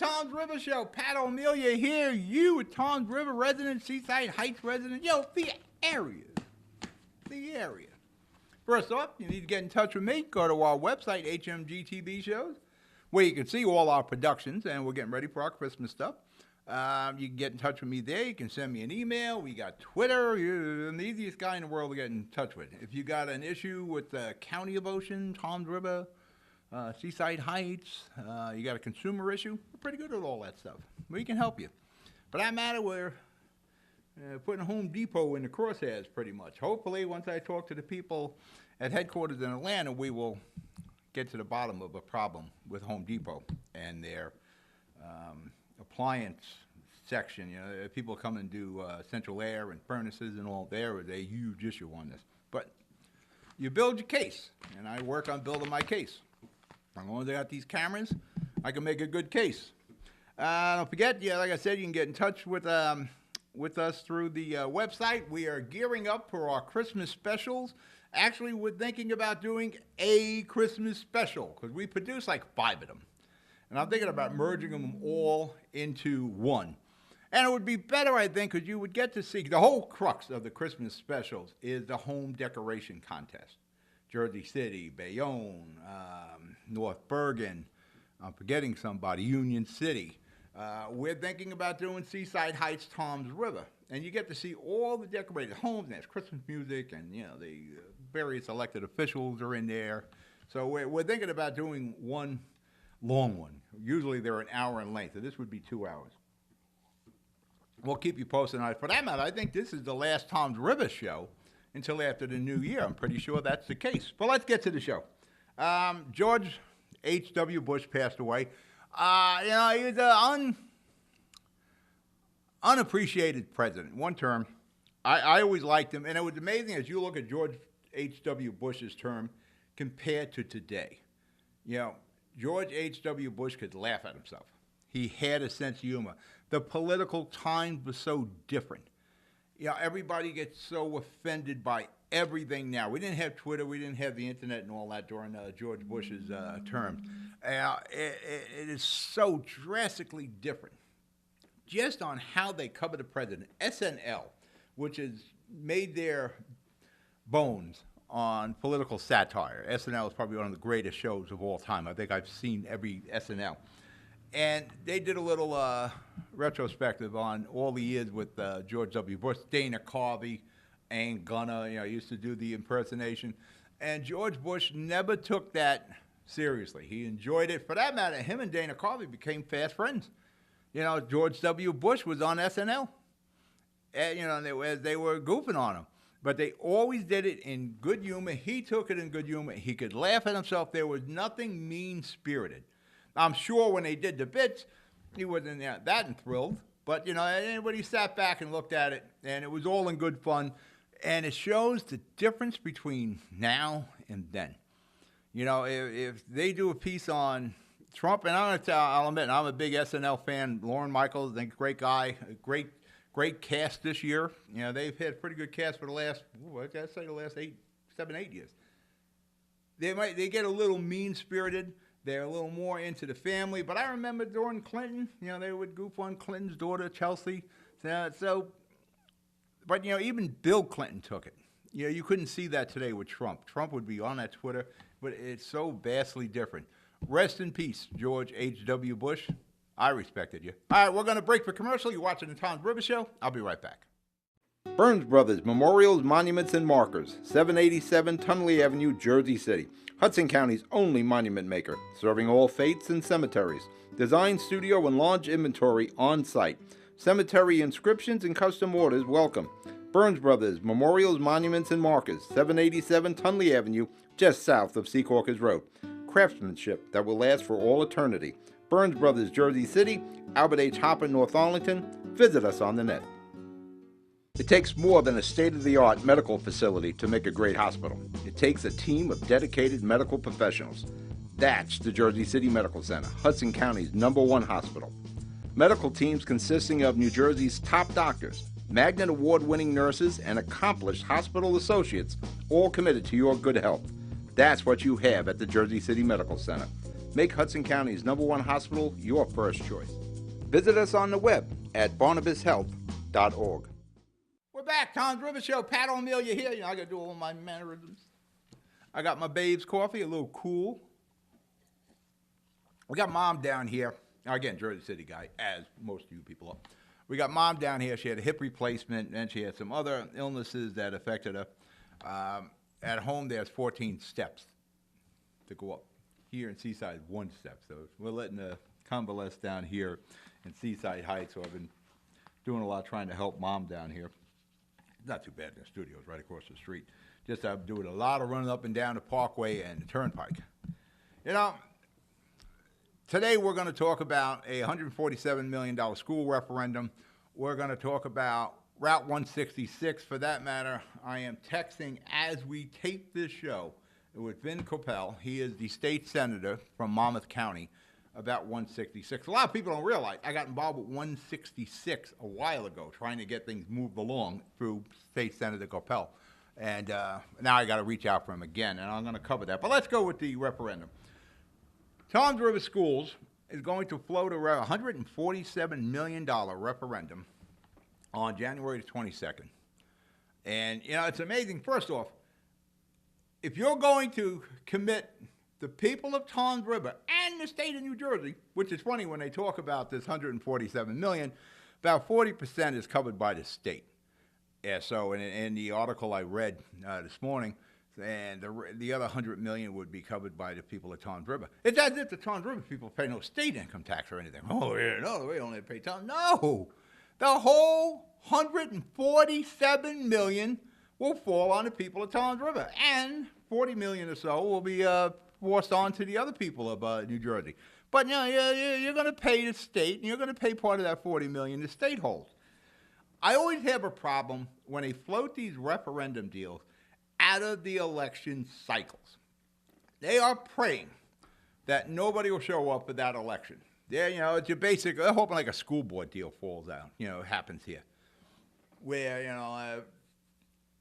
Tom's River Show. Pat O'Melia here. You, a Tom's River resident, Seaside Heights resident. Yo, the area. The area. First off, you need to get in touch with me. Go to our website, HMGTV Shows, where you can see all our productions, and we're getting ready for our Christmas stuff. You can get in touch with me there. You can send me an email. We got Twitter. You're the easiest guy in the world to get in touch with. If you got an issue with the County of Ocean, Tom's River, Seaside Heights, you got a consumer issue, we're pretty good at all that stuff. We can help you. For that matter, we're putting Home Depot in the crosshairs pretty much. Hopefully, once I talk to the people at headquarters in Atlanta, we will get to the bottom of a problem with Home Depot and their appliance section. You know, people come and do central air and furnaces and all. There is a huge issue on this. But you build your case, and I work on building my case. As long as I got these cameras, I can make a good case. Don't forget, like I said, you can get in touch with us through the website. We are gearing up for our Christmas specials. Actually, we're thinking about doing a Christmas special because we produce like 5 of them. And I'm thinking about merging them all into one. And it would be better, I think, because you would get to see the whole crux of the Christmas specials is the home decoration contest. Jersey City, Bayonne, North Bergen, I'm forgetting somebody, Union City. We're thinking about doing Seaside Heights, Tom's River. And you get to see all the decorated homes, and there's Christmas music, and the various elected officials are in there. So we're thinking about doing one long one. Usually they're an hour in length, so this would be 2 hours. We'll keep you posted on it. For that matter, I think this is the last Tom's River show until after the new year. I'm pretty sure that's the case. But let's get to the show. George H.W. Bush passed away. He was an unappreciated president. One term. I always liked him, and it was amazing as you look at George H.W. Bush's term compared to today. George H.W. Bush could laugh at himself. He had a sense of humor. The political times were so different. Everybody gets so offended by everything now. We didn't have Twitter. We didn't have the internet and all that during George Bush's term. It is so drastically different. Just on how they cover the president. SNL, which has made their bones on political satire. SNL is probably one of the greatest shows of all time. I think I've seen every SNL. And they did a little retrospective on all the years with George W. Bush. Dana Carvey, Ann Gunner, used to do the impersonation. And George Bush never took that seriously. He enjoyed it. For that matter, him and Dana Carvey became fast friends. George W. Bush was on SNL. And, they were goofing on him. But they always did it in good humor. He took it in good humor. He could laugh at himself. There was nothing mean-spirited. I'm sure when they did the bits, he wasn't that enthralled. But, anybody sat back and looked at it, and it was all in good fun. And it shows the difference between now and then. If they do a piece on Trump, and I'll admit, I'm a big SNL fan. Lorne Michaels, I think, great guy, great cast this year. They've had a pretty good cast for the last, the last 7, 8 years. They get a little mean-spirited. They're a little more into the family. But I remember during Clinton, they would goof on Clinton's daughter, Chelsea. But even Bill Clinton took it. You couldn't see that today with Trump. Trump would be on that Twitter, but it's so vastly different. Rest in peace, George H.W. Bush. I respected you. All right, we're going to break for commercial. You're watching the Tom's River Show. I'll be right back. Burns Brothers Memorials, Monuments, and Markers, 787 Tunley Avenue, Jersey City. Hudson County's only monument maker, serving all faiths and cemeteries. Design, studio, and large inventory on site. Cemetery inscriptions and custom orders welcome. Burns Brothers Memorials, Monuments, and Markers, 787 Tunley Avenue, just south of Secaucus Road. Craftsmanship that will last for all eternity. Burns Brothers, Jersey City, Albert H. Hopper, North Arlington. Visit us on the net. It takes more than a state-of-the-art medical facility to make a great hospital. It takes a team of dedicated medical professionals. That's the Jersey City Medical Center, Hudson County's #1 hospital. Medical teams consisting of New Jersey's top doctors, Magnet Award-winning nurses, and accomplished hospital associates, all committed to your good health. That's what you have at the Jersey City Medical Center. Make Hudson County's #1 hospital your first choice. Visit us on the web at barnabashealth.org. We're back. Tom's River Show. Pat O'Melia here. I got to do all my mannerisms. I got my Babe's coffee, a little cool. We got Mom down here. Now, again, Jersey City guy, as most of you people are. We got Mom down here. She had a hip replacement, and she had some other illnesses that affected her. At home, there's 14 steps to go up. Here in Seaside, 1 step. So we're letting the convalesce down here in Seaside Heights. So I've been doing a lot trying to help Mom down here. It's not too bad. The studio's right across the street. Just I'm doing a lot of running up and down the Parkway and the Turnpike. Today we're going to talk about a $147 million school referendum. We're going to talk about Route 166. For that matter, I am texting as we tape this show with Vin Coppell. He is the state senator from Monmouth County about 166. A lot of people don't realize I got involved with 166 a while ago, trying to get things moved along through State Senator Coppell. And now I got to reach out for him again, and I'm going to cover that. But let's go with the referendum. Toms River Schools is going to float a $147 million referendum on January the 22nd. And, it's amazing. First off, if you're going to commit the people of Toms River and the state of New Jersey, which is funny when they talk about this $147 million, about 40% is covered by the state. Yeah, so in the article I read this morning, and the other $100 million would be covered by the people of Toms River. It's as if the Toms River people pay no state income tax or anything. Oh, yeah, no, we only pay Toms. No, the whole $147 million will fall on the people of Toms River, and $40 million or so will be forced on to the other people of New Jersey. But you're going to pay the state, and you're going to pay part of that $40 million the state holds. I always have a problem when they float these referendum deals out of the election cycles. They are praying that nobody will show up for that election. Yeah, it's your basic. They're hoping like a school board deal falls out. Happens here, where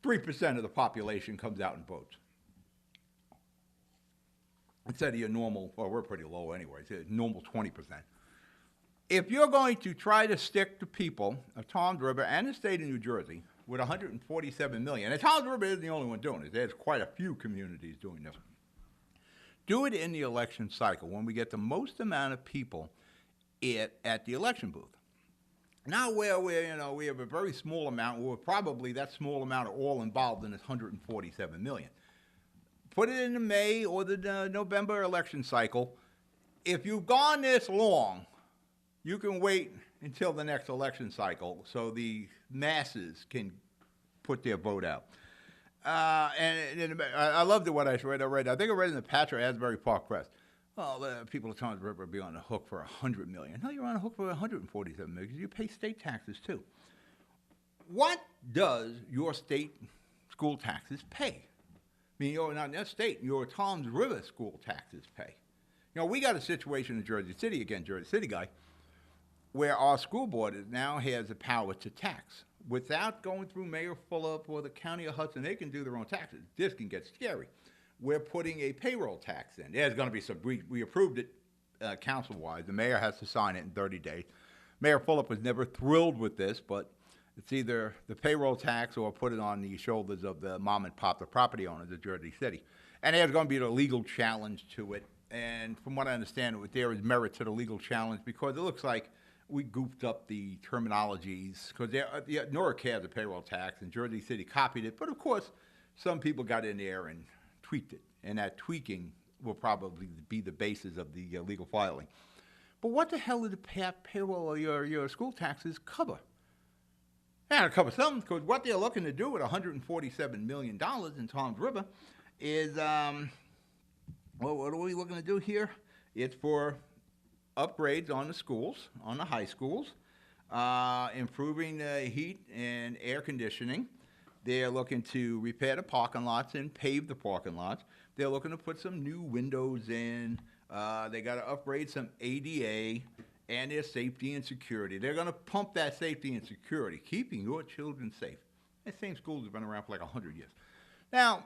3% of the population comes out and votes instead of your normal. Well, we're pretty low anyway. It's normal 20%. If you're going to try to stick the people of Toms River and the state of New Jersey with $147 million, and Toms River isn't the only one doing it. There's quite a few communities doing this. Do it in the election cycle when we get the most amount of people at the election booth. Now where we have a very small amount, we're probably that small amount are all involved in this $147 million. Put it in the May or the November election cycle. If you've gone this long, you can wait until the next election cycle so the masses can put their vote out. And I loved what I read. I think I read in the Patrick Asbury Park Press. Well, the people of Toms River will be on the hook for $100 million. No, you're on the hook for $147 million because you pay state taxes too. What does your state school taxes pay? I mean, you're not in that state. Your Toms River school taxes pay. We got a situation in Jersey City, again, Jersey City guy, where our school board now has the power to tax. Without going through Mayor Fulop or the County of Hudson, they can do their own taxes. This can get scary. We're putting a payroll tax in. There's going to be some, we approved it council-wise. The mayor has to sign it in 30 days. Mayor Fulop was never thrilled with this, but it's either the payroll tax or put it on the shoulders of the mom and pop, the property owners of Jersey City. And there's going to be a legal challenge to it. And from what I understand, there is merit to the legal challenge because it looks like we goofed up the terminologies because Newark has a payroll tax and Jersey City copied it. But of course, some people got in there and tweaked it. And that tweaking will probably be the basis of the legal filing. But what the hell did the payroll or your school taxes cover? They had to cover something because what they're looking to do with $147 million in Toms River is, well, what are we looking to do here? It's for upgrades on the schools, on the high schools, improving the heat and air conditioning. They're looking to repair the parking lots and pave the parking lots. They're looking to put some new windows in. They got to upgrade some ADA and their safety and security. They're going to pump that safety and security, keeping your children safe. The same schools have been around for like 100 years. Now,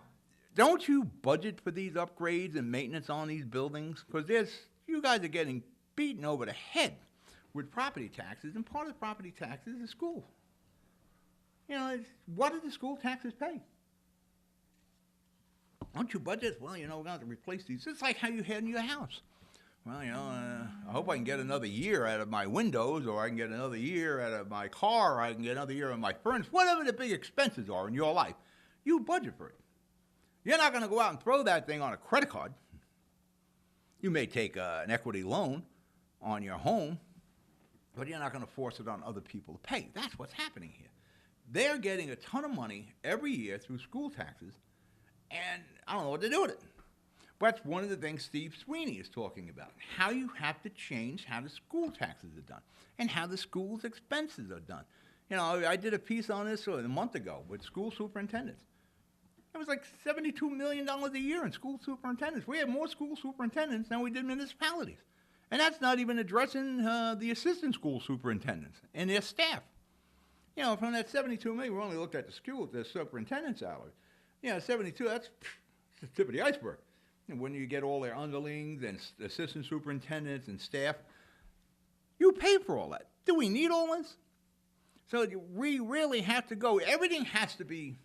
don't you budget for these upgrades and maintenance on these buildings? Because there's you guys are getting beaten over the head with property taxes, and part of the property taxes is school. You know, what do the school taxes pay? Don't you budget? Well, you know, we're going to have to replace these. It's like how you had in your house. Well, you know, I hope I can get another year out of my windows, or I can get another year out of my car, or I can get another year out of my furnace. Whatever the big expenses are in your life, you budget for it. You're not going to go out and throw that thing on a credit card. You may take an equity loan on your home, but you're not going to force it on other people to pay. That's what's happening here. They're getting a ton of money every year through school taxes, and I don't know what to do with it. But that's one of the things Steve Sweeney is talking about, how you have to change how the school taxes are done and how the school's expenses are done. You know, I did a piece on this a month ago with school superintendents. It was like $72 million a year in school superintendents. We have more school superintendents than we did municipalities. And that's not even addressing the assistant school superintendents and their staff. You know, from that $72 million, we only looked at the superintendent's salary. You know, 72, that's the tip of the iceberg. And when you get all their underlings and assistant superintendents and staff, you pay for all that. Do we need all this? So we really have to go. Everything has to be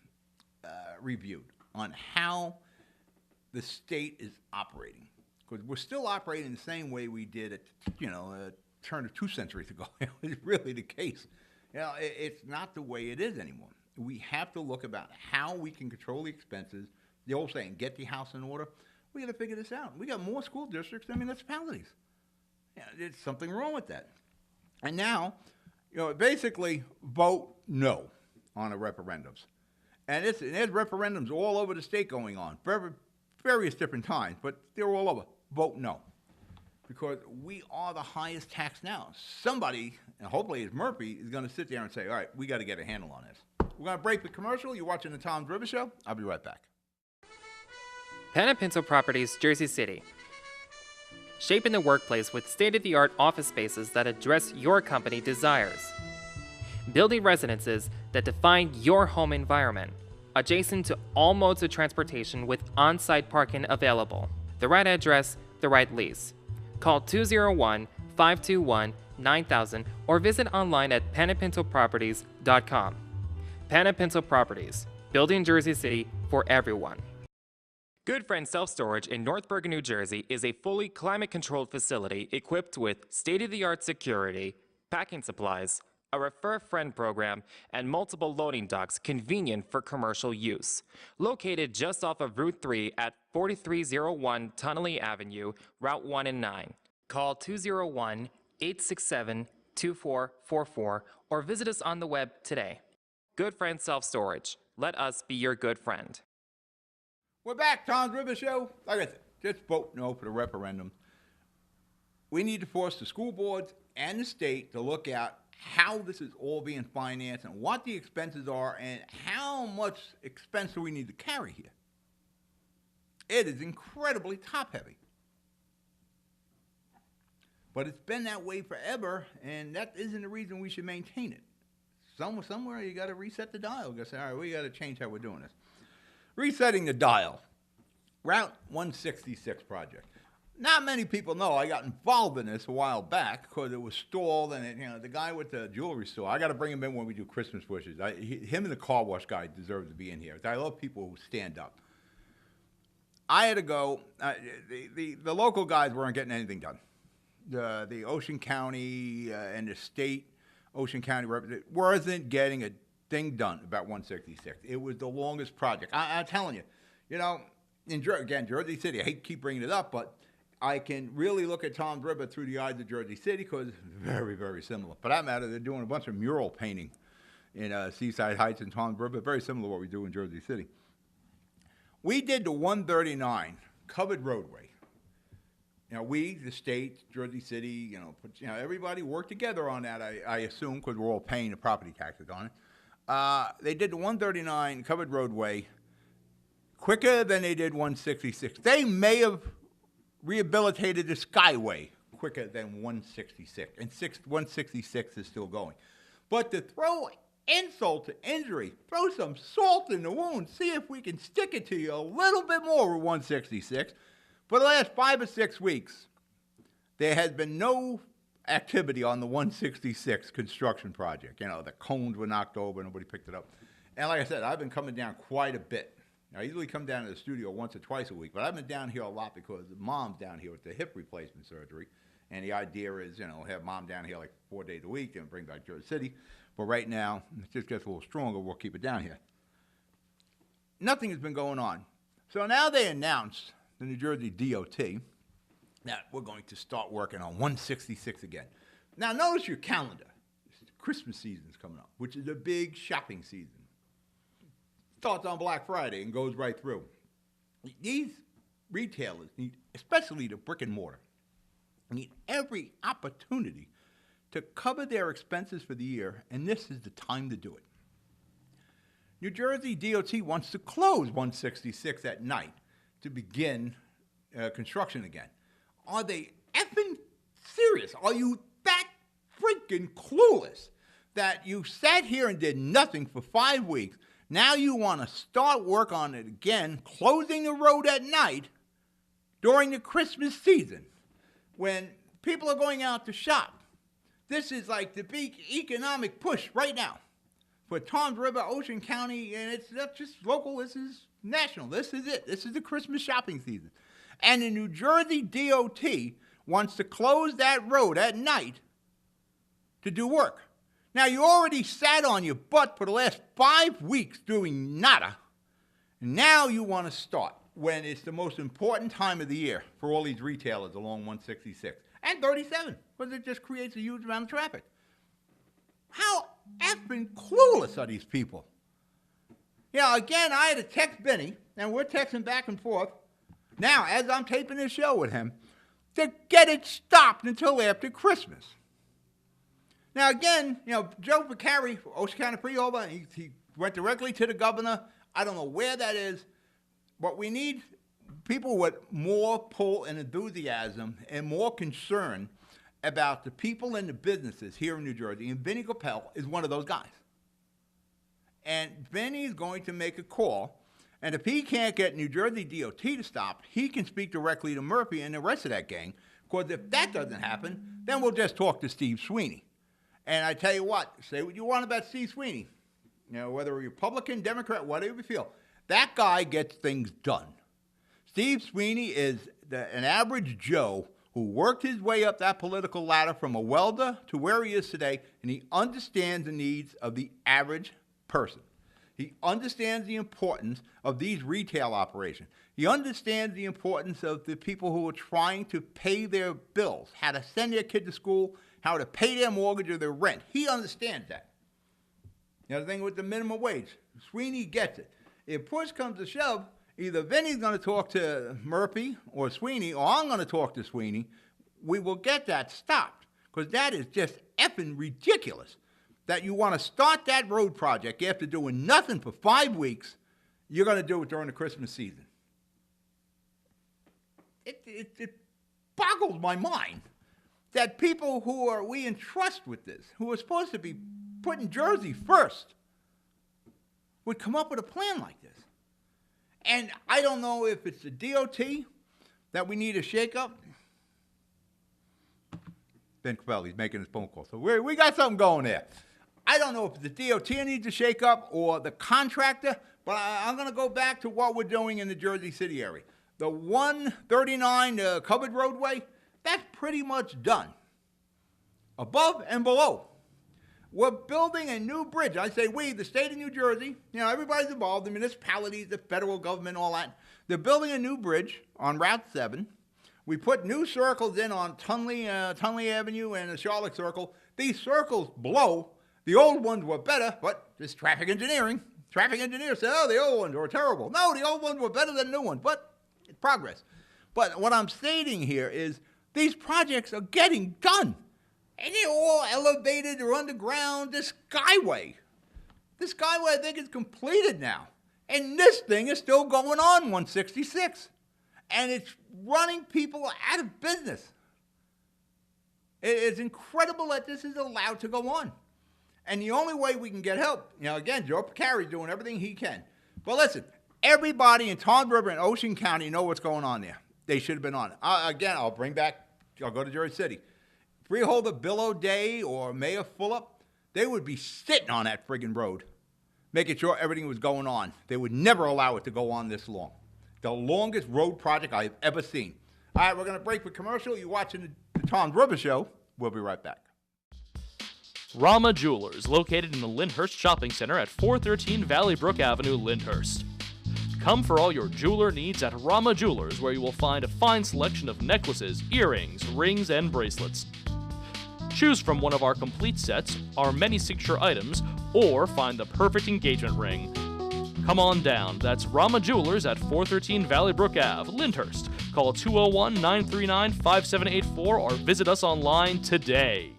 reviewed on how the state is operating. Because we're still operating the same way we did at, turn of 2 centuries ago. It's really the case. You know, it's not the way it is anymore. We have to look about how we can control the expenses. The old saying, get the house in order. We got to figure this out. We got more school districts than municipalities. Yeah, there's something wrong with that. And now, basically vote no on the referendums. And there's referendums all over the state going on, various different times, but they're all over. Vote no. Because we are the highest tax now. Somebody, and hopefully it's Murphy, is going to sit there and say, all right, we got to get a handle on this. We're going to break the commercial. You're watching the Tom Driver Show. I'll be right back. Panepinto Properties, Jersey City. Shaping the workplace with state-of-the-art office spaces that address your company desires. Building residences that define your home environment, adjacent to all modes of transportation with on-site parking available. The right address, the right lease. Call 201-521-9000 or visit online at panepintoproperties.com. Panepinto Properties, building Jersey City for everyone. Good Friend Self-Storage in Northburg, New Jersey is a fully climate-controlled facility equipped with state-of-the-art security, packing supplies, a Refer Friend program, and multiple loading docks convenient for commercial use. Located just off of Route 3 at 4301 Tunnelly Avenue, Route 1 and 9. Call 201-867-2444 or visit us on the web today. Good Friend Self-Storage. Let us be your good friend. We're back, Tom's River Show. Like I said, just vote no for the referendum. We need to force the school boards and the state to look at how this is all being financed and what the expenses are and how much expense do we need to carry here. It is incredibly top-heavy. But it's been that way forever, and that isn't the reason we should maintain it. Somewhere you got to reset the dial. You got to say, all right, we got to change how we're doing this. Resetting the dial. Route 166 project. Not many people know I got involved in this a while back because it was stalled, and the guy with the jewelry store, I got to bring him in when we do Christmas wishes. Him and the car wash guy deserve to be in here. I love people who stand up. I had to go. The local guys weren't getting anything done. The Ocean County and the state Ocean County representative wasn't getting a thing done about 166. It was the longest project. I'm telling you, again, Jersey City, I hate to keep bringing it up, but I can really look at Tom's River through the eyes of Jersey City because it's very, very similar. For that matter, they're doing a bunch of mural painting in Seaside Heights and Tom's River, very similar to what we do in Jersey City. We did the 139 covered roadway. We, the state, Jersey City, everybody worked together on that, I assume, because we're all paying the property taxes on it. They did the 139 covered roadway quicker than they did 166. They may have rehabilitated the Skyway quicker than 166, and 166 is still going. But to throw insult to injury, throw some salt in the wound, see if we can stick it to you a little bit more with 166. For the last 5 or 6 weeks, there has been no activity on the 166 construction project. You know, the cones were knocked over, nobody picked it up. And like I said, I've been coming down quite a bit. I usually come down to the studio once or twice a week, but I've been down here a lot because Mom's down here with the hip replacement surgery. And the idea is, you know, have Mom down here like 4 days a week and bring back Jersey City. But right now, it just gets a little stronger. We'll keep it down here. Nothing has been going on. So now they announced, the New Jersey DOT, that we're going to start working on 166 again. Now notice your calendar. Christmas season's coming up, which is a big shopping season. Starts on Black Friday and goes right through. These retailers need, especially the brick and mortar, need every opportunity to cover their expenses for the year, and this is the time to do it. New Jersey DOT wants to close 166 at night to begin construction again. Are they effing serious? Are you that freaking clueless that you sat here and did nothing for 5 weeks? Now you want to start work on it again, closing the road at night during the Christmas season when people are going out to shop. This is like the big economic push right now for Toms River, Ocean County, and it's not just local, this is national. This is it. This is the Christmas shopping season. And the New Jersey DOT wants to close that road at night to do work. Now, you already sat on your butt for the last 5 weeks doing nada. Now you want to start when it's the most important time of the year for all these retailers along 166 and 37, because it just creates a huge amount of traffic. How effing clueless are these people? You know, again, I had to text Benny, and we're texting back and forth now as I'm taping this show with him to get it stopped until after Christmas. Now, again, you know, Joe Vicari, Ocean County Freeholder, he went directly to the governor. I don't know where that is, but we need people with more pull and enthusiasm and more concern about the people and the businesses here in New Jersey, and Vinny Coppell is one of those guys. And Vinny's going to make a call, and if he can't get New Jersey DOT to stop, he can speak directly to Murphy and the rest of that gang, because if that doesn't happen, then we'll just talk to Steve Sweeney. And I tell you what, say what you want about Steve Sweeney, you know, whether you're Republican, Democrat, whatever you feel, that guy gets things done. Steve Sweeney is an average Joe who worked his way up that political ladder from a welder to where he is today, and he understands the needs of the average person. He understands the importance of these retail operations. He understands the importance of the people who are trying to pay their bills, how to send their kid to school, how to pay their mortgage or their rent. He understands that. The other thing with the minimum wage, Sweeney gets it. If push comes to shove, either Vinny's going to talk to Murphy or Sweeney, or I'm going to talk to Sweeney. We will get that stopped, because that is just effing ridiculous that you want to start that road project after doing nothing for 5 weeks. You're going to do it during the Christmas season. It boggles my mind that people who we entrust with this, who are supposed to be putting Jersey first, would come up with a plan like this. And I don't know if it's the DOT that we need a shakeup. Ben Coppell, he's making his phone call. So we got something going there. I don't know if the DOT needs a shakeup or the contractor, but I'm going to go back to what we're doing in the Jersey City area. The 139 covered roadway, that's pretty much done. Above and below. We're building a new bridge. I say we, the state of New Jersey, you know, everybody's involved, the municipalities, the federal government, all that. They're building a new bridge on Route 7. We put new circles in on Tunley Avenue and the Charlotte Circle. These circles blow. The old ones were better, but it's traffic engineering. Traffic engineers say, oh, the old ones were terrible. No, the old ones were better than the new ones, but it's progress. But what I'm stating here is these projects are getting done. And they're all elevated or underground. This skyway I think is completed now. And this thing is still going on 166. And it's running people out of business. It's incredible that this is allowed to go on. And the only way we can get help, you know, again, Joe Vicari's doing everything he can. But listen, everybody in Toms River and Ocean County know what's going on there. They should have been on it. Again, I'll bring back I'll go to Jersey City. Freeholder Bill O'Day or Mayor Fulop, they would be sitting on that friggin' road, making sure everything was going on. They would never allow it to go on this long. The longest road project I've ever seen. All right, we're going to break for commercial. You're watching the Tom River Show. We'll be right back. Rama Jewelers, located in the Lyndhurst Shopping Center at 413 Valley Brook Avenue, Lyndhurst. Come for all your jeweler needs at Rama Jewelers, where you will find a fine selection of necklaces, earrings, rings, and bracelets. Choose from one of our complete sets, our many signature items, or find the perfect engagement ring. Come on down. That's Rama Jewelers at 413 Valley Brook Ave, Lyndhurst. Call 201-939-5784 or visit us online today.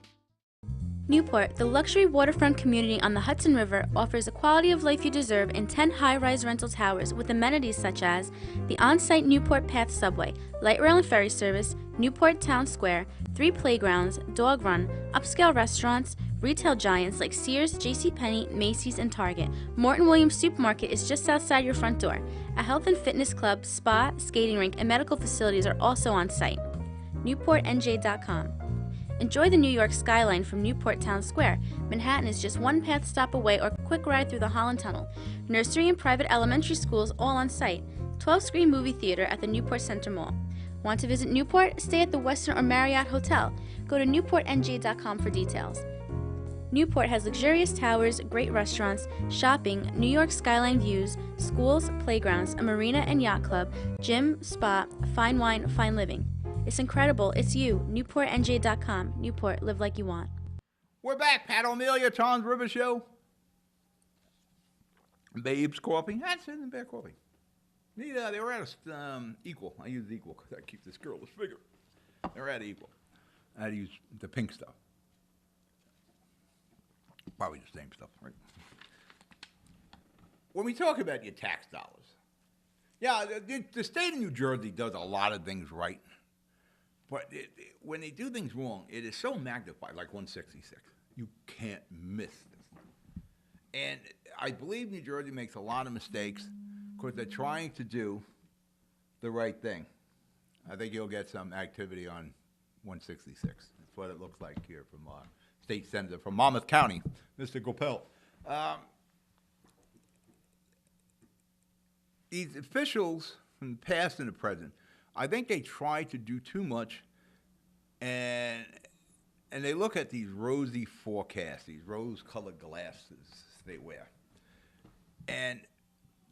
Newport, the luxury waterfront community on the Hudson River, offers a quality of life you deserve in 10 high-rise rental towers with amenities such as the on-site Newport Path subway, light rail and ferry service, Newport Town Square, 3 playgrounds, dog run, upscale restaurants, retail giants like Sears, JCPenney, Macy's, and Target. Morton Williams Supermarket is just outside your front door. A health and fitness club, spa, skating rink, and medical facilities are also on site. NewportNJ.com. Enjoy the New York skyline from Newport Town Square. Manhattan is just one path stop away or quick ride through the Holland Tunnel. Nursery and private elementary schools all on site. 12-screen movie theater at the Newport Center Mall. Want to visit Newport? Stay at the Westin or Marriott Hotel. Go to NewportNJ.com for details. Newport has luxurious towers, great restaurants, shopping, New York skyline views, schools, playgrounds, a marina and yacht club, gym, spa, fine wine, fine living. It's incredible. It's you. NewportNJ.com. Newport, live like you want. We're back. Pat O'Melia, Tom's River Show. Babe's Coffee. That's it, bad coffee. They were at Equal. I use Equal because I keep this girlish figure. They're at Equal. I had to use the pink stuff. Probably the same stuff, right? When we talk about your tax dollars, yeah, the state of New Jersey does a lot of things right. But when they do things wrong, it is so magnified, like 166. You can't miss this. And I believe New Jersey makes a lot of mistakes because they're trying to do the right thing. I think you'll get some activity on 166. That's what it looks like here from our state senator from Monmouth County, Mr. Gopel. These officials from the past and the present, I think they try to do too much, and they look at these rosy forecasts, these rose-colored glasses they wear. And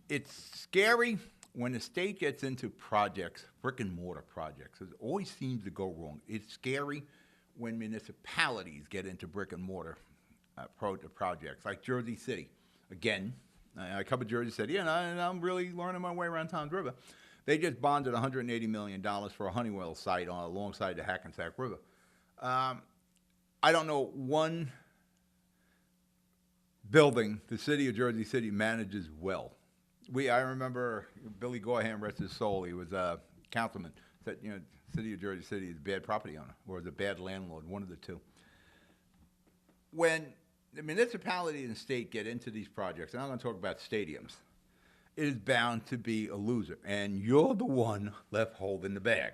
it's scary when the state gets into projects, brick-and-mortar projects. It always seems to go wrong. It's scary when municipalities get into brick-and-mortar projects, like Jersey City. Again, I cover Jersey City, and I'm really learning my way around Tom's River. They just bonded $180 million for a Honeywell site alongside the Hackensack River. I don't know one building the city of Jersey City manages well. I remember Billy Gorham, rest his soul, he was a councilman, said, the city of Jersey City is a bad property owner or is a bad landlord, one of the two. When the municipality and the state get into these projects, and I'm going to talk about stadiums, it is bound to be a loser, and you're the one left holding the bag.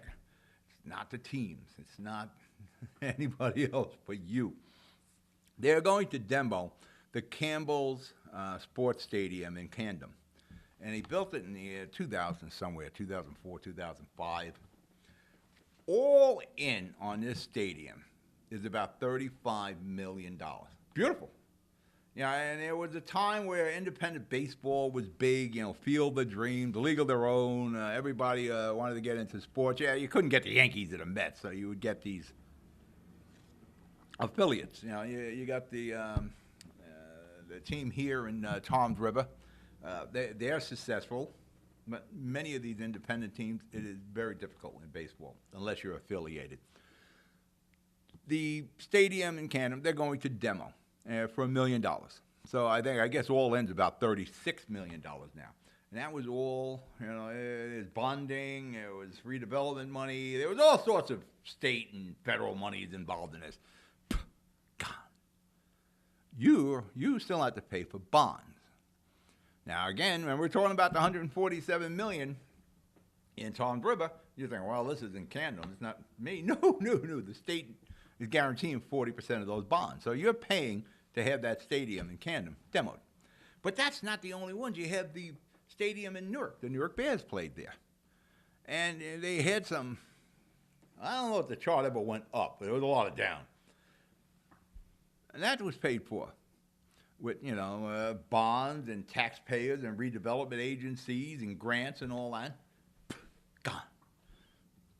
It's not the teams. It's not anybody else but you. They're going to demo the Campbell's Sports Stadium in Camden, and he built it in the year 2000 somewhere, 2004, 2005. All in on this stadium is about $35 million. Beautiful. And there was a time where independent baseball was big, Field of Dreams, the League of Their Own. Everybody wanted to get into sports. Yeah, you couldn't get the Yankees or the Mets, so you would get these affiliates. You got the team here in Tom's River. They're successful, but many of these independent teams, it is very difficult in baseball unless you're affiliated. The stadium in Camden, they're going to demo for $1 million. So I guess all ends about $36 million now. And that was all, it was bonding, it was redevelopment money, there was all sorts of state and federal monies involved in this. God. You still have to pay for bonds. Now again, when we're talking about the $147 million, in Tom's River, you think, well, this is in Camden. It's not me. No. The state is guaranteeing 40% of those bonds. So you're paying to have that stadium in Camden demoed. But that's not the only ones. You have the stadium in Newark. The Newark Bears played there. And they had some, I don't know if the chart ever went up, but there was a lot of down. And that was paid for with, bonds and taxpayers and redevelopment agencies and grants and all that. Gone.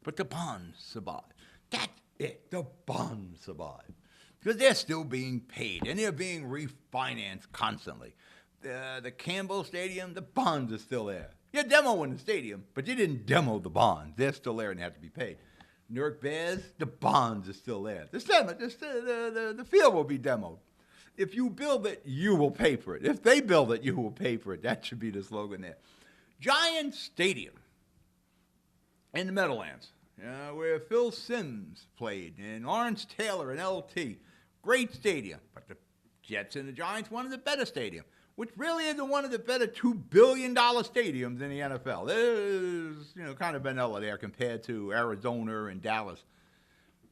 But the bonds survived. That's it. The bonds survived. Because they're still being paid, and they're being refinanced constantly. The Campbell Stadium, the bonds are still there. You're demoing the stadium, but you didn't demo the bonds. They're still there and they have to be paid. Newark Bears, the bonds are still there. The field will be demoed. If you build it, you will pay for it. If they build it, you will pay for it. That should be the slogan there. Giant Stadium in the Meadowlands, where Phil Simms played, and Lawrence Taylor and LT. Great stadium. But the Jets and the Giants wanted the better stadium, which really isn't one of the better $2 billion stadiums in the NFL. There's, kind of vanilla there compared to Arizona and Dallas.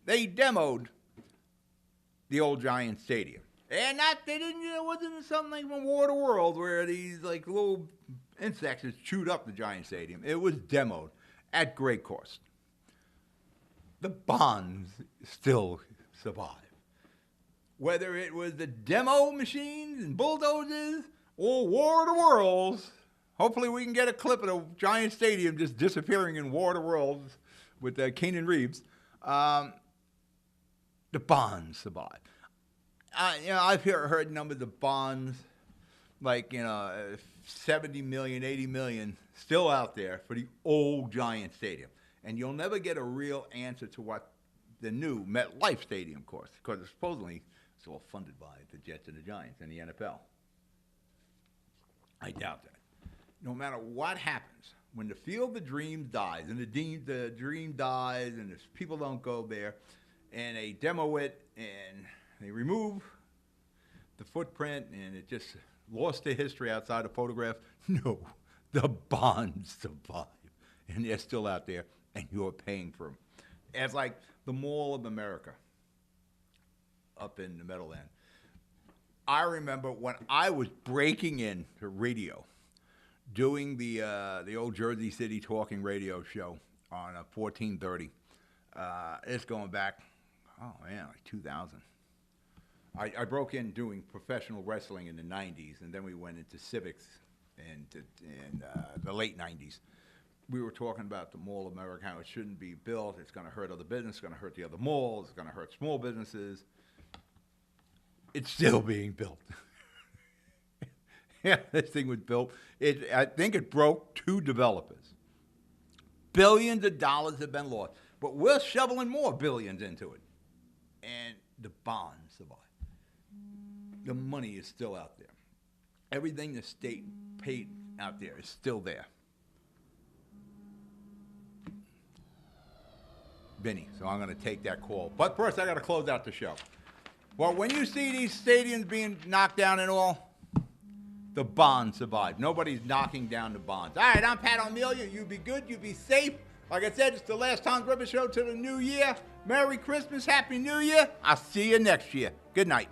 They demoed the old Giant Stadium. And it wasn't something like from War of the World where these like little insects just chewed up the Giant Stadium. It was demoed at great cost. The bonds still survive. Whether it was the demo machines and bulldozers or War of the Worlds, hopefully we can get a clip of the Giant Stadium just disappearing in War of the Worlds with Keanu Reeves. The bonds survive. I've heard numbers of bonds like, 70 million, 80 million still out there for the old Giant Stadium. And you'll never get a real answer to what the new MetLife Stadium costs, because supposedly it's all funded by the Jets and the Giants and the NFL. I doubt that. No matter what happens, when the Field of Dreams dies, and the dream dies, and if people don't go there, and they demo it, and they remove the footprint, and it just lost to history outside a photograph, no, the bonds survive, and they're still out there, and you're paying for them. It's like the Mall of America up in the Meadowland. I remember when I was breaking into radio, doing the old Jersey City talking radio show on 1430. It's going back, like 2000. I broke in doing professional wrestling in the 90s, and then we went into civics in the late 90s. We were talking about the Mall of America, how it shouldn't be built. It's going to hurt other business. It's going to hurt the other malls. It's going to hurt small businesses. It's still being built. Yeah, this thing was built. I think it broke 2 developers. Billions of dollars have been lost. But we're shoveling more billions into it. And the bonds survive. The money is still out there. Everything the state paid out there is still there. Vinny, so I'm going to take that call. But first, I got to close out the show. Well, when you see these stadiums being knocked down and all, the bonds survive. Nobody's knocking down the bonds. All right, I'm Pat O'Melia. You be good. You be safe. Like I said, it's the last Tom's River Show till the new year. Merry Christmas. Happy New Year. I'll see you next year. Good night.